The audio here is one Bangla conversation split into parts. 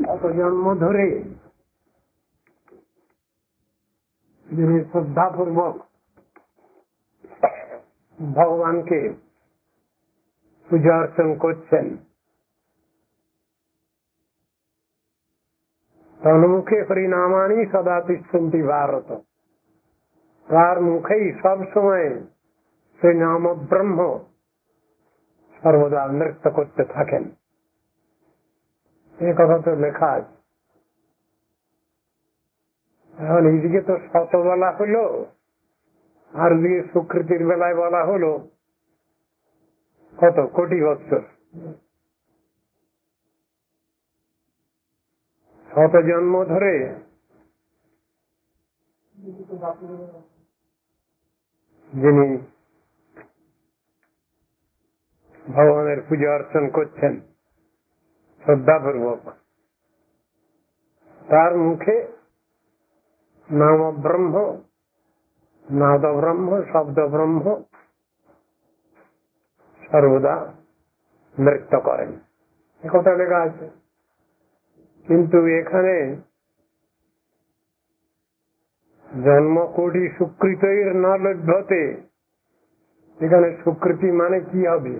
কত জন্ম ধরে যিনি শ্রদ্ধাপূর্বক ভগবানকে পূজা অর্চন করছেন, তন্মুখে হরিনামানি সদা তিষ্ঠন্তি ভারত, তার মুখেই সব সময় সেই নাম ব্রহ্ম সর্বদা নৃত্য করতে থাকেন। এই কথা তো লেখা আছে। এখন এইদিকে তো শত বলা হলো, আর দিকে সুকৃতির বেলায় বলা হলো কত কোটি বৎসর, শত জন্ম ধরে যিনি ভগবানের পূজা অর্চন করছেন শ্রদ্ধাপূর্বক, তার মুখে নাম ব্রহ্ম, নাদ ব্রহ্ম, শব্দ ব্রহ্ম সর্বদা নৃত্য করেন। এ কথা লেখা আছে। কিন্তু এখানে জন্ম কোটি সুকৃতির না লভ্যতে, এখানে সুকৃতি মানে কি হবে?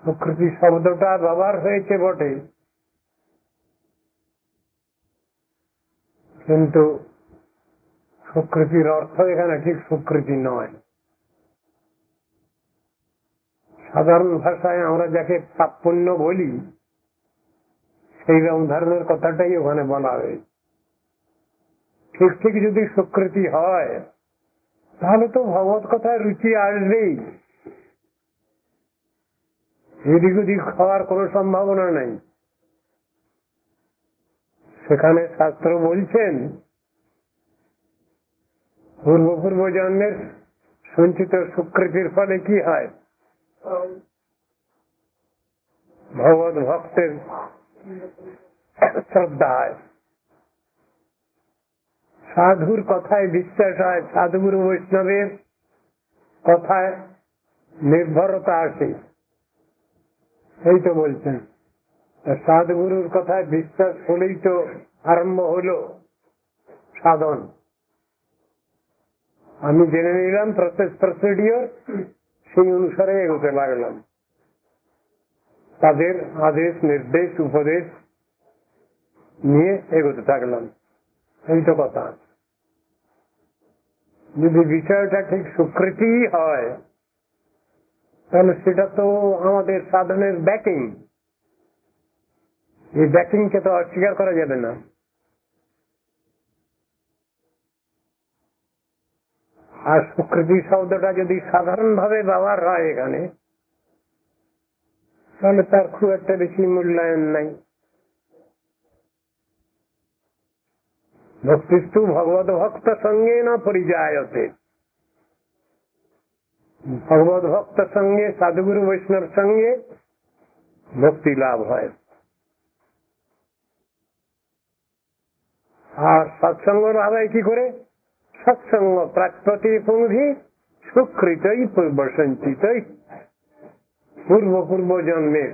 সুকৃতি শব্দটা ব্যবহার হয়েছে বটে, কিন্তু সুকৃতির অর্থ এখানে ঠিক সুকৃতি নয়। সাধারণ ভাষায় আমরা যাকে পাপপুণ্য বলি, সেই রকম ধরনের কথাটাই ওখানে বলা হয়েছে। ঠিক ঠিক যদি সুকৃতি হয় তাহলে তো ভগবত কথায় রুচি আসবেই, এদিক ওদিক হওয়ার কোন সম্ভাবনা নাই। সেখানে শাস্ত্র বলছেন পূর্ব জন্মের সঞ্চিত সুকৃতির ফলে কি হয়? ভগবত ভক্তের শ্রদ্ধা হয়, সাধুর কথায় বিশ্বাস হয়, সাধুগুরু বৈষ্ণবের কথায় নির্ভরতা আসে। এই তো বলছেন, সাধুগুরুর কথায় বিশ্বাস হলেই তো আরম্ভ হলো সাধন। আমি জেনে নিলাম প্রসিডিওর, সেই অনুসারে এগোতে লাগলাম, তাদের আদেশ নির্দেশ উপদেশ নিয়ে এগোতে থাকলাম। এই তো কথা। যদি বিষয়টা ঠিক সুকৃতি হয় তাহলে সেটা তো আমাদের সাধনের ব্যাকিং। এই ব্যাকিংকে তো অস্বীকার করা যাবে না। আর সুকৃতি শব্দটা যদি সাধারণ ভাবে ব্যবহার হয় এখানে, তাহলে তার খুব একটা বেশি মূল্যায়ন নাই। ভক্তিস্তু ভগবত ভক্ত সঙ্গে না পরিযায়তে, ভগবত ভক্ত সঙ্গে সাধুগুরু বৈষ্ণব সঙ্গে ভক্তি লাভ হয়। আর সৎসঙ্গ লাভ হয় কি করে? সৎসঙ্গ প্রাকপ্রতি পুঙ্গি সুকৃতই পূর্ব সঞ্চিতই, পূর্ব জন্মের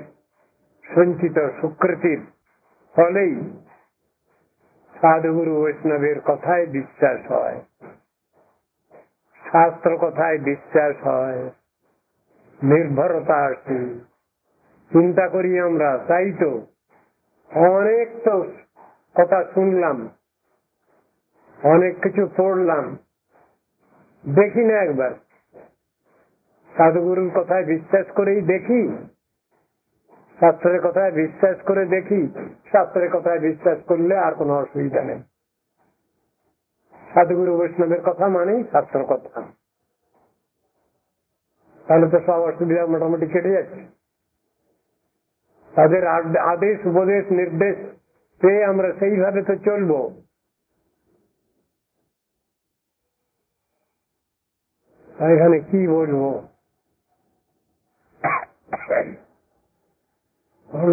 সঞ্চিত সুকৃতির ফলেই সাধুগুরু বৈষ্ণবের কথায় বিশ্বাস হয়, শাস্ত্র কথায় বিশ্বাস হয়, নির্ভরতা আসে। চিন্তা করি আমরা, তাই তো অনেক তো কথা শুনলাম, অনেক কিছু পড়লাম, দেখি না একবার সাধুগুরুর কথায় বিশ্বাস করেই দেখি, শাস্ত্রের কথায় বিশ্বাস করে দেখি। শাস্ত্রের কথায় বিশ্বাস করলে আর কোনো অসুবিধা নেই। সাধুগুরু বৈষ্ণবের কথা মানেই শাস্ত্র কথা, তাহলে তো সব অসুবিধা মোটামুটি কেটে যাচ্ছে। তাদের আদেশ উপদেশ নির্দেশ পেয়ে আমরা সেইভাবে তো চলবো। এখানে কি বলবো,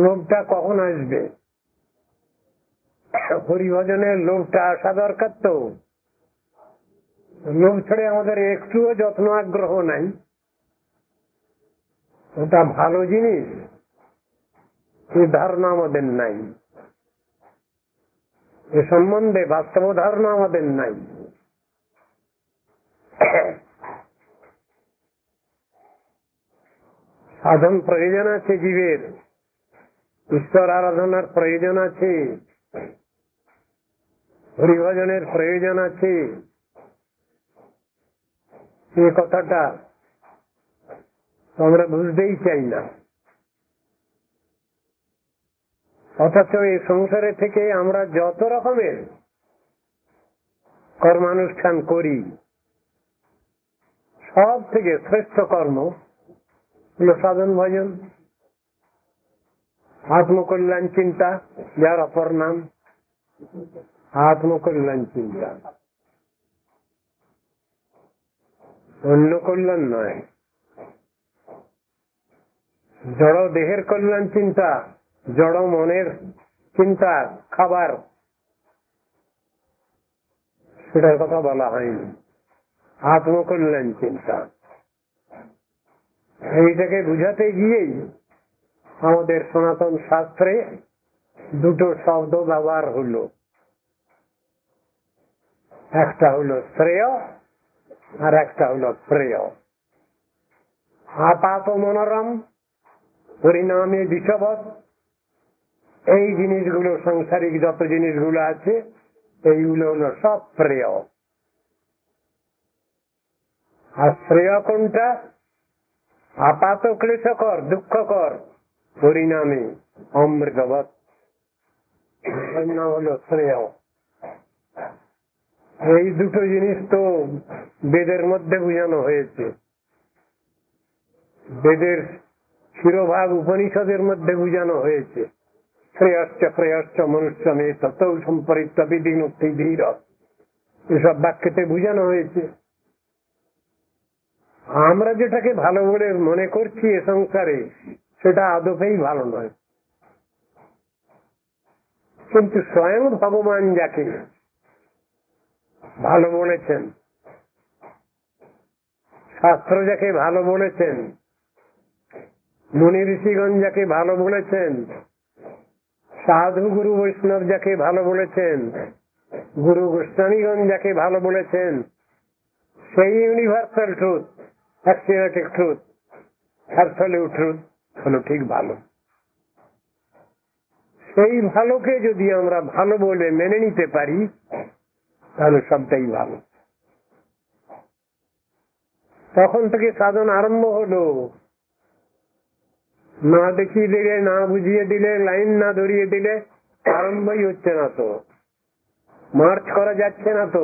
লোভটা কখন আসবে? হরিভজনের লোভটা আসা দরকার। তো লোভ ছেড়ে আমাদের একটুও যত্ন আগ্রহ নাই। ওটা ভালো জিনিস, এই ধারণা আমাদের নাই, এ সম্বন্ধে বাস্তব ধারণা আমাদের নাই। সাধন প্রয়োজন আছে জীবের, ঈশ্বর আরাধনার প্রয়োজন আছে, হরিভজনের প্রয়োজন আছে, এ কথাটা আমরা বুঝতেই চাই না। অথচ এই সংসারে থেকে আমরা যত রকমের কর্মানুষ্ঠান করি, সব থেকে শ্রেষ্ঠ কর্ম হল সাধন ভজন, আত্মকল্যাণ চিন্তা, যার অপর নাম আত্মকল্যাণ চিন্তা, অন্য কল্যাণ নয়। জড় দেহের কল্যাণ চিন্তা, জড় মনের চিন্তা, খাবার, সেটার কথা বলা হয়নি। আত্মকল্যাণ চিন্তা, এইটাকে বুঝাতে গিয়েই আমাদের সনাতন শাস্ত্রে দুটো শব্দ ব্যবহার হলো, একটা হলো শ্রেয় আর একটা হলো প্রেয়। আপাত মনোরম, পরিণামে বিষবৎ, এই জিনিসগুলো, সাংসারিক যত জিনিসগুলো আছে এইগুলো হলো সব প্রেয়। আর শ্রেয় কোনটা? আপাত ক্লেশকর, দুঃখকর, পরিণামে অমৃতবৎ, হলো শ্রেয়। এই দুটো জিনিস তো বেদের মধ্যে বোঝানো হয়েছে, বেদের শিরোভাগ উপনিষদের মধ্যে বোঝানো হয়েছে। শ্রেয়শ্চ প্রেয়শ্চ মনুষ্য মে তত সম্পরিত বিধিনুক্তি ধীর, এসব বাক্যতে বোঝানো হয়েছে। আমরা যেটাকে ভালো বলে মনে করছি এ সংসারে, সেটা আদপেই ভালো নয়। কিন্তু স্বয়ং ভগবান যাকে ভালো বলেছেন, শাস্ত্র যাকে ভালো বলেছেন, মুনি ঋষিগণ যাকে ভালো বলেছেন, সাধু গুরু বৈষ্ণব যাকে ভালো বলেছেন, গুরু গোস্বামীগণ যাকে ভালো বলেছেন, সেই universal truth, axiomatic truth, absolute truth হলো ঠিক ভালো। সেই ভালোকে যদি আমরা ভালো বলে মেনে নিতে পারি, তাহলে সবটাই ভালো। তখন থেকে সাধন আরম্ভ হলো। না দেখিয়ে দিলে, না বুঝিয়ে দিলে, লাইন না ধরিয়ে দিলে আরম্ভই হচ্ছে না, তো মার্চ করা যাচ্ছে না, তো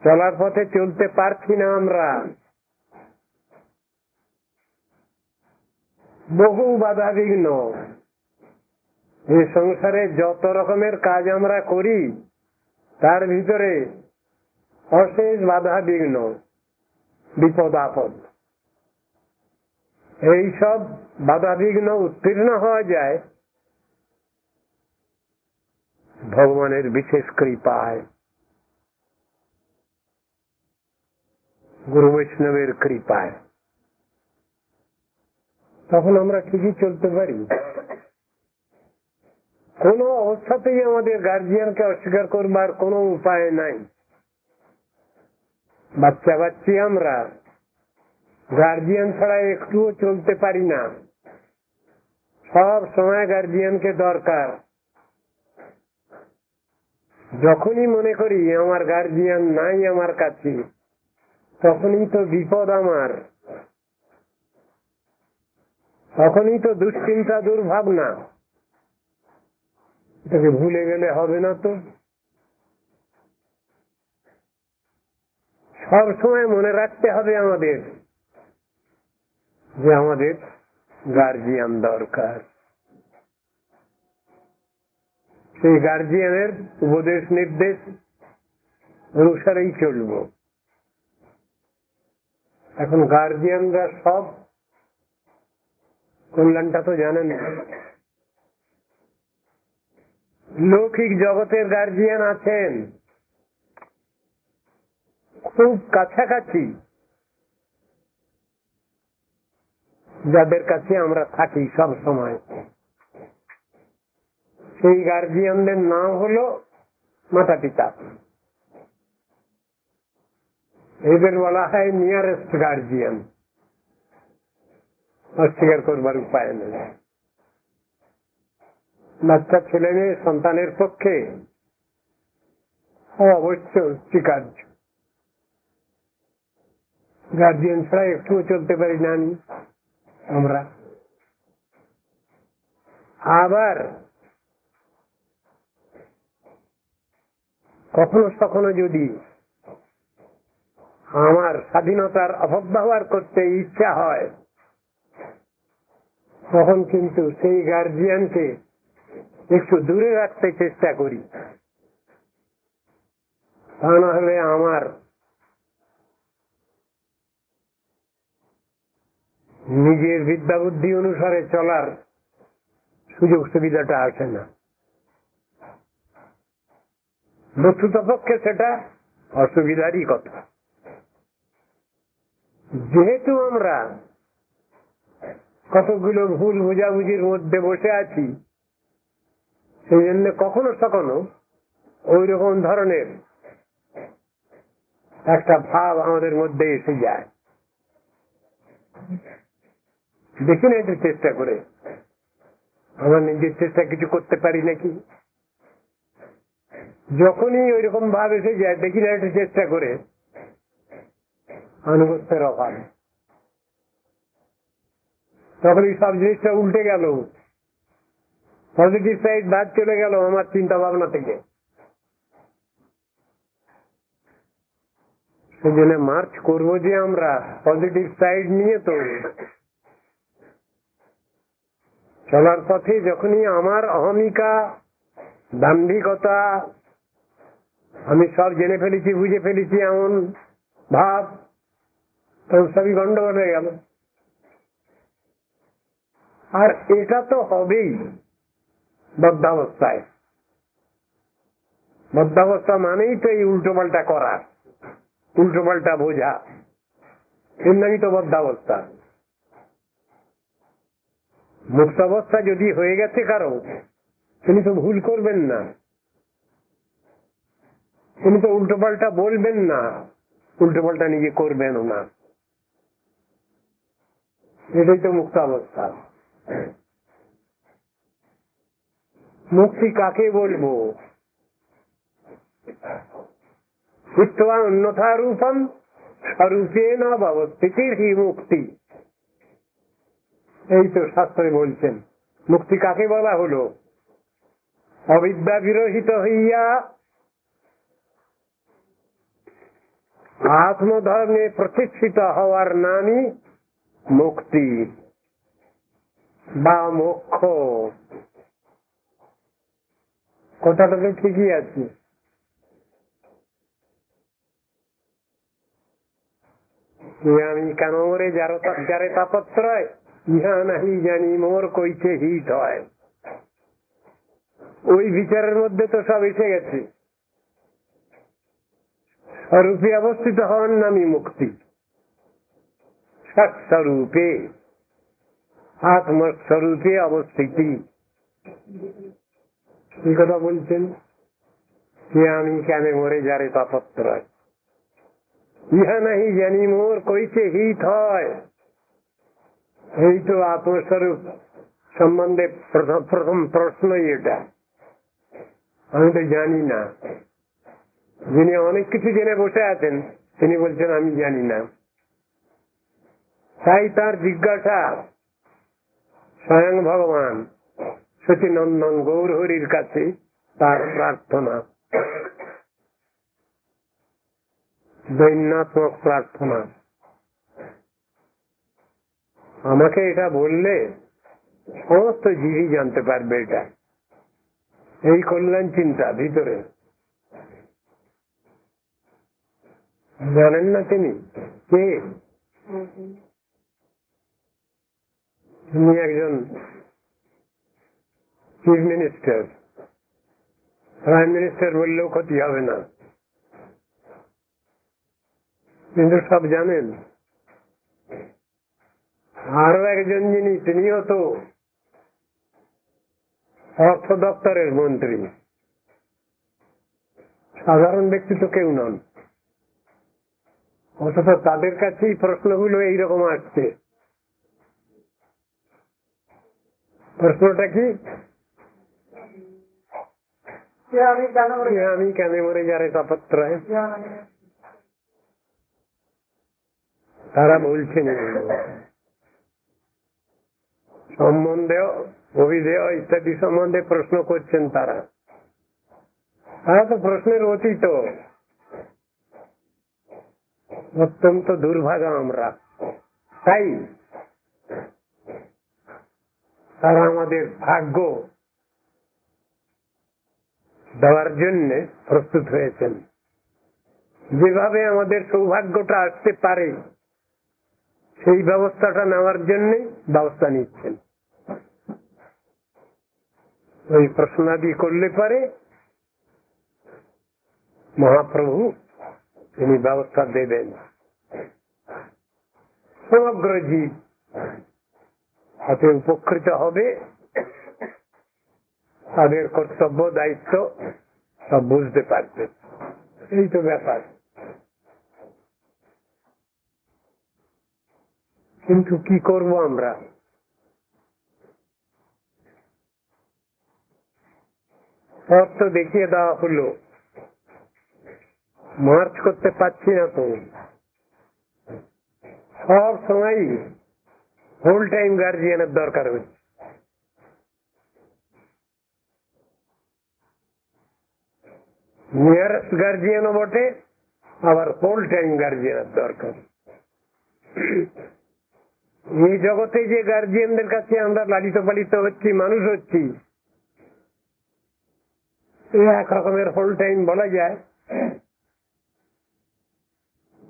চলার পথে চলতে পারছি না আমরা। বহু বাধা বিঘ্ন, এই সংসারে যত রকমের কাজ আমরা করি তার ভিতরে অশেষ বাধা বিঘ্ন, বিপদ আপদ। এইসব বাধা বিঘ্ন উত্তীর্ণ হওয়া যায় ভগবানের বিশেষ কৃপায়, গুরু বৈষ্ণবের কৃপায়। তখন আমরা ঠিকই চলতে পারি। কোন অবস্থাতেই আমাদের গার্জিয়ানকে অস্বীকার করবার কোন উপায় নাই। বাচ্চা বাচ্চি আমরা, গার্জিয়ান ছাড়া একটুও চলতে পারি না। সব সময় গার্জিয়ানকে দরকার। যখনই মনে করি আমার গার্জিয়ান নাই আমার কাছে, তখনই তো বিপদ আমার, তখনই তো দুশ্চিন্তা, দুর্ভাবনা। এটাকে ভুলে গেলে হবে না তো। সব সময় মনে রাখতে হবে আমাদের যে আমাদের গার্জিয়ান দরকার। সেই গার্জিয়ানের উপদেশ নির্দেশ অনুসারেই চলব। এখন গার্জিয়ানরা সব কল্যাণটা তো জানেন। লৌকিক জগতের গার্জিয়ান আছেন খুব কাছাকাছি, যাদের কাছে আমরা থাকি সব সময়। সেই গার্জিয়ানদের নাম হলো মাতা পিতা। এদের বলা হয় নিয়ারেস্ট গার্জিয়ান, অস্বীকার করবার উপায় নেই। বাচ্চা ছেলে মেয়ে সন্তানের পক্ষে অবশ্য স্বীকার্য। গার্জিয়ান ছাড়া একটুও চলতে পারি না আমরা। আবার কখনো কখনো যদি আমার স্বাধীনতার অপব্যবহার করতে ইচ্ছা হয়, তখন কিন্তু সেই গার্জিয়ানকে একটু দূরে রাখতে চেষ্টা করি। তা না হলে আমার নিজের বিদ্যা বুদ্ধি অনুসারে চলার সুযোগ সুবিধাটা আসে না। বস্তুতপক্ষে সেটা অসুবিধারই কথা। যেহেতু আমরা কতগুলো ভুল বোঝাবুঝির মধ্যে বসে আছি, সেই জন্য কখনো কখনো ওই রকম ধরনের একটা ভাব আমাদের মধ্যে এসে যায়। দেখি না একটু চেষ্টা করে আমার নিজের চেষ্টা কিছু করতে পারি নাকি। যখনই ওই রকম ভাব এসে যায়, দেখি না একটু চেষ্টা করে, আনুগত্যের অভাব, তখনই সব জিনিসটা উল্টে গেল, পজিটিভ সাইড বাদ চলে গেল আমার চিন্তা ভাবনা থেকে। সেজন্য মার্চ করবো যে আমরা পজিটিভ সাইড নিয়ে, তো চলার পথে যখনই আমার অহমিকা, দাম্ভিকতা, আমি সব জেনে ফেলেছি, বুঝে ফেলেছি এমন ভাব, তখন সবই গন্ডগোল হয়ে গেল। আর এটা তো হবেই বদ্ধাবস্থায়। বদ্ধাবস্থা মানেই তো এই উল্টো পাল্টা করা, উল্টো পাল্টা বোঝা, এর নামই তো বদ্ধাবস্থা। মুক্তাবস্থা যদি হয়ে গেছে কারো, তিনি তো ভুল করবেন না, তিনি তো উল্টো পাল্টা বলবেন না, উল্টো পাল্টা নিজে করবেনও না। এটাই তো মুক্তাবস্থা। মুক্তি কাকে বলবো? হিত্বা অন্যথা রূপম স্বরূপেণ অবস্থিতির হি মুক্তি। এই তো শাস্ত্রে বলছেন। মুক্তি কাকে বলা হলো? অবিদ্যা বিরহিত হইয়া আত্মধর্মে প্রতিষ্ঠিত হওয়ার নামই মুক্তি বা মোক্ষ। কথাটা তো ঠিকই আছে। আমি কেন মরে যারে তাপত্রয়, ইহা নাহি জানি মোর কইছে হিত হয়। ওই বিচারের মধ্যে তো সব এসে গেছে। স্বরূপে অবস্থিত হওয়ার নামই মুক্তি। সৎস্বরূপে, আত্মস্বরূপে অবস্থিতি, এই কথা বলছেন যে আমি কেন মরে যারে তাপত্রয়, ইহা নাহি জানি মোর কইছে হিত হয়। এই তো আত্মস্বরূপ সম্বন্ধে প্রথম প্রশ্নই এটা। আমি তো জানি না। যিনি অনেক কিছু জেনে বসে আছেন, তিনি বলছেন আমি জানি না। তাই তার জিজ্ঞাসা স্বয়ং ভগবান সচিনন্দন গৌরহরির কাছে, তার প্রার্থনা, দৈন্যাত্মক প্রার্থনা। আমাকে এটা বললে সমস্ত জীবই জানতে পারবে। এটা এই কল্যাণ চিন্তা ভিতরে। জানেন না তিনি কে? তিনি একজন চিফ মিনিস্টার। প্রাইম মিনিস্টার বললেও ক্ষতি হবে না, কিন্তু সব জানেন। আরো একজন যিনি, তিনিও তো অর্থ দপ্তরের মন্ত্রী, সাধারণ ব্যক্তি তো কেউ নন, অথচ তাদের কাছেই প্রশ্নগুলো এইরকম আসছে। প্রশ্নটা কি? আমি কেন মরে যারে শপথরায়। তারা বলছেন সম্বন্ধে, অভিধেয় ইত্যাদি সম্বন্ধে প্রশ্ন করছেন। তারা তো প্রশ্নের অতীত। অত্যন্ত দুর্ভাগা আমরা, তাই তারা আমাদের ভাগ্য দেওয়ার জন্য প্রস্তুত হয়েছেন। যেভাবে আমাদের সৌভাগ্যটা আসতে পারে সেই ব্যবস্থাটা নেওয়ার জন্য ব্যবস্থা নিচ্ছেন। ওই প্রশ্নাদি করলে পারে মহাপ্রভু তিনি ব্যবস্থা দেবেন। সমগ্র জীব হাতে উপকৃত হবে, তাদের কর্তব্য দায়িত্ব সব বুঝতে পারবে। এই তো ব্যাপার। কিন্তু কি করব আমরা? পথ তো দেখিয়ে দেওয়া হলো, মার্চ করতে পারছি না তো। সব সময় ফুল টাইম গার্জিয়ানের দরকার হচ্ছে। নিয়ারেস্ট গার্জিয়ানও বটে, আবার ফুল টাইম গার্জিয়ানের দরকার। এই জগতে যে গার্জিয়ানদের কাছে আমরা লালিত পালিত হচ্ছি, মানুষ হচ্ছি, এক রকমের ফুল টাইম বলা যায়।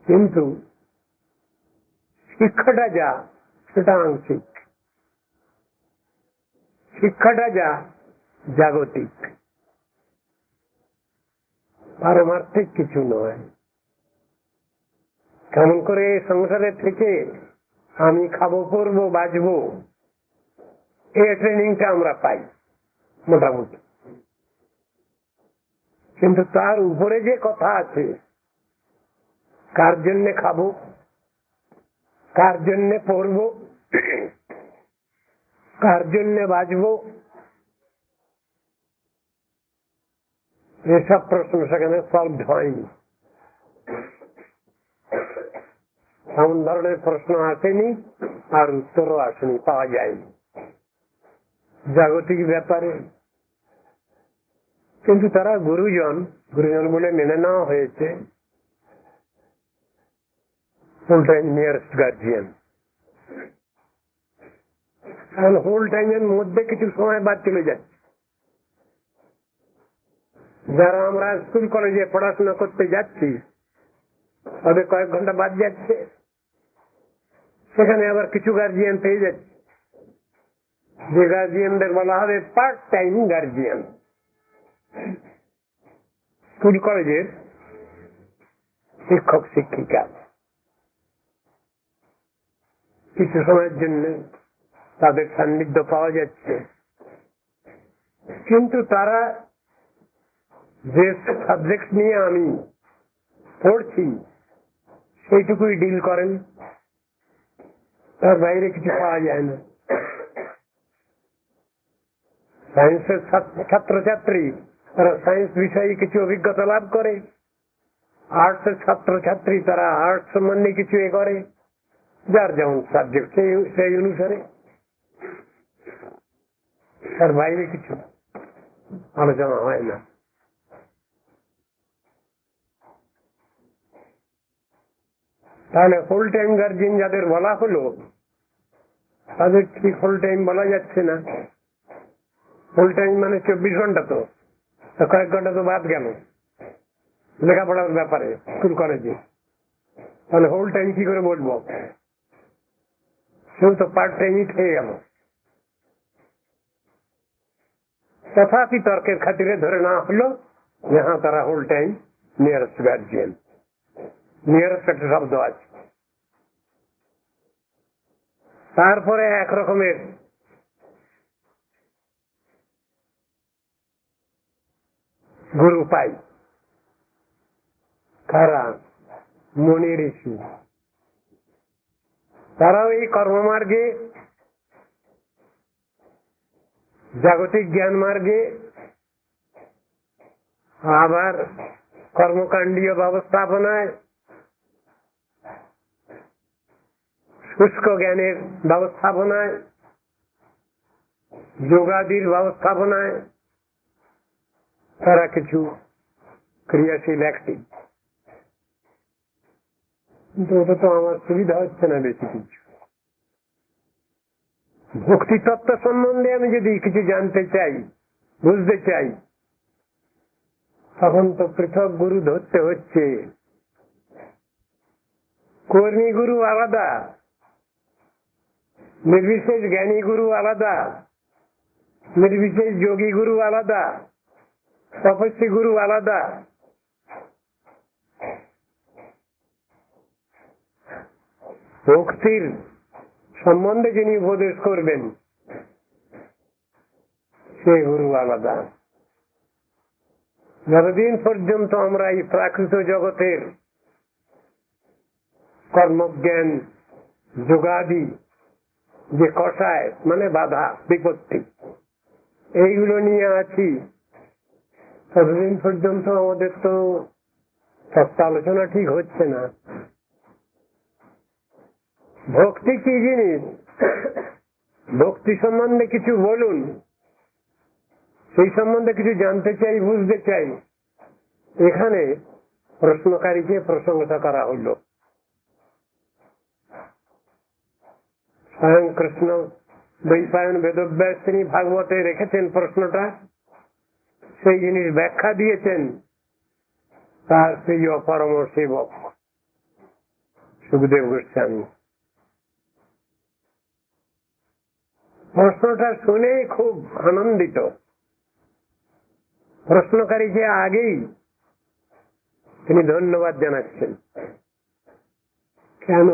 কিন্তু শিক্ষাটা যা সেটা আংশিক, শিক্ষাটা যা জাগতিক, পারমার্থিক কিছু নয়। কেমন করে সংসারে থেকে আমি খাবো, পরবো, বাঁচবো, এই ট্রেনিংটা আমরা পাই মোটামুটি। কিন্তু তার উপরে যে কথা আছে, কার জন্যে খাবো, কার জন্যে পড়বো, কার জন্যে বাঁচবো, এসব প্রশ্ন সেখানে সলভ হয়নি। এমন ধরনের প্রশ্ন আসেনি, আর উত্তরও আসেনি, পাওয়া যায়নি জাগতিক ব্যাপারে। কিন্তু তারা গুরুজন বলে মেনে নেওয়া হয়েছে ফুল টাইম নিয়ারেস্ট গার্জিয়ান। এখন ফুল টাইমের মধ্যে কিছু সময় বাদ চলে যাচ্ছে। যারা আমরা স্কুল কলেজে পড়াশোনা করতে যাচ্ছি, তাদের কয়েক ঘন্টা বাদ যাচ্ছে, সেখানে আবার কিছু গার্জিয়ান পেয়ে যাচ্ছে, যে গার্জিয়ানদের বলা হবে পার্ট টাইম গার্জিয়ান। স্কুল কলেজের শিক্ষক শিক্ষিকা কিছু সময়ের জন্য তাদের সান্নিধ্য পাওয়া যাচ্ছে, কিন্তু তারা যে সাবজেক্ট নিয়ে আমি পড়ছি সেইটুকুই ডিল করেন, তার বাইরে কিছু পাওয়া যায় না। সায়েন্সের ছাত্রছাত্রী তারা সায়েন্স বিষয়ে কিছু অভিজ্ঞতা লাভ করে, আর্টসের ছাত্রছাত্রী তারা আর্টস সম্বন্ধে কিছু করে, যার যেমন সাবজেক্ট সেই অনুসারে, তার বাইরে কিছু আলোচনা হয় না। তাহলে ফুল টাইম গার্জিয়ান যাদের বলা হলো, তাদের ঠিক ফুল টাইম বলা যাচ্ছে না। ফুল টাইম মানে 24 ঘন্টা, তো কয়েক ঘন্টা তো বাদ গেল লেখাপড়ার ব্যাপারে স্কুল কলেজে। তাহলে ফুল টাইম কি করে বলবো? সেও তো পার্ট টাইমই থেকে গেল। তথাপি তর্কের খাতিরে ধরে নেওয়া হলো যে হ্যাঁ, তারা full time nearest guardian. Nearest একটা শব্দ আছে। তারপরে এক রকমের গুরু পাই। কারা? মুনি ঋষি। তারাও এই কর্মমার্গে, জাগতিক জ্ঞান মার্গে, আবার কর্মকাণ্ডীয় ব্যবস্থাপনায়, শুষ্ক জ্ঞানের ব্যবস্থাপনায়, যোগাদির ব্যবস্থাপনায় তারা কিছু ক্রিয়াশীল অ্যাক্টিভ। কিন্তু ওটা তো আমার সুবিধা হচ্ছে না বেশি কিছু। ভক্তি তত্ত্ব সম্বন্ধে আমি যদি কিছু জানতে চাই, বুঝতে চাই, তখন তো পৃথক গুরু ধরতে হচ্ছে। কর্মী গুরু আলাদা, নির্বিশেষ জ্ঞানী গুরু আলাদা, নির্বিশেষ যোগী গুরু আলাদা, তপস্বী গুরু আলাদা। ভক্তির সম্বন্ধে যিনি উপদেশ করবেন সে গুরু আলাদা। যতদিন পর্যন্ত আমরা এই প্রাকৃত জগতের কর্মজ্ঞান, যোগাদি যে কষায়, মানে বাধা বিপত্তি, এইগুলো নিয়ে আছি, ততদিন পর্যন্ত আমাদের তো তত্ত্ব আলোচনা ঠিক হচ্ছে না। ভক্তি কি জিনিস, ভক্তি সম্বন্ধে কিছু বলুন, সেই সম্বন্ধে কিছু জানতে চাই, বুঝতে চাই। এখানে প্রশ্নকারীকে প্রশংসা করা হইল। স্বয়ং কৃষ্ণ দ্বৈপায়ন বেদব্যাস তিনি ভাগবতে রেখেছেন প্রশ্নটা, সেই জিনিস ব্যাখ্যা দিয়েছেন তার প্রিয় পরম সেবক সুখদেব গোস্বামী। প্রশ্নটা শুনে খুব আনন্দিত। প্রশ্নকারীকে আগেই তিনি ধন্যবাদ জানাচ্ছেন। কেন?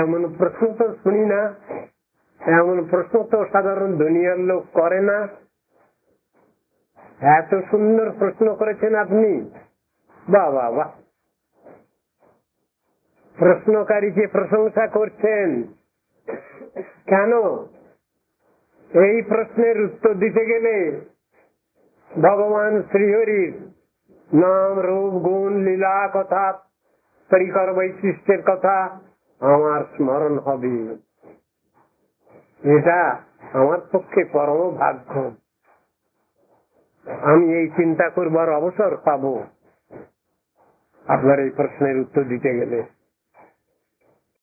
এমন প্রশ্ন তো শুনি না, এমন প্রশ্ন তো সাধারণ দুনিয়ার লোক করে না। এত সুন্দর প্রশ্ন করেছেন আপনি, বাহ বাহ বাহ। প্রশ্নকারীকে প্রশংসা করছেন কেন? এই প্রশ্নের উত্তর দিতে গেলে ভগবান শ্রীহরির নাম, রূপ, গুণ, লীলা কথা, পরিকর বৈশিষ্ট্যের কথা আমার স্মরণ হবে। এটা আমার পক্ষে পরম ভাগ্য। আমি এই চিন্তা করবার অবসর পাবো আপনার এই প্রশ্নের উত্তর দিতে গেলে।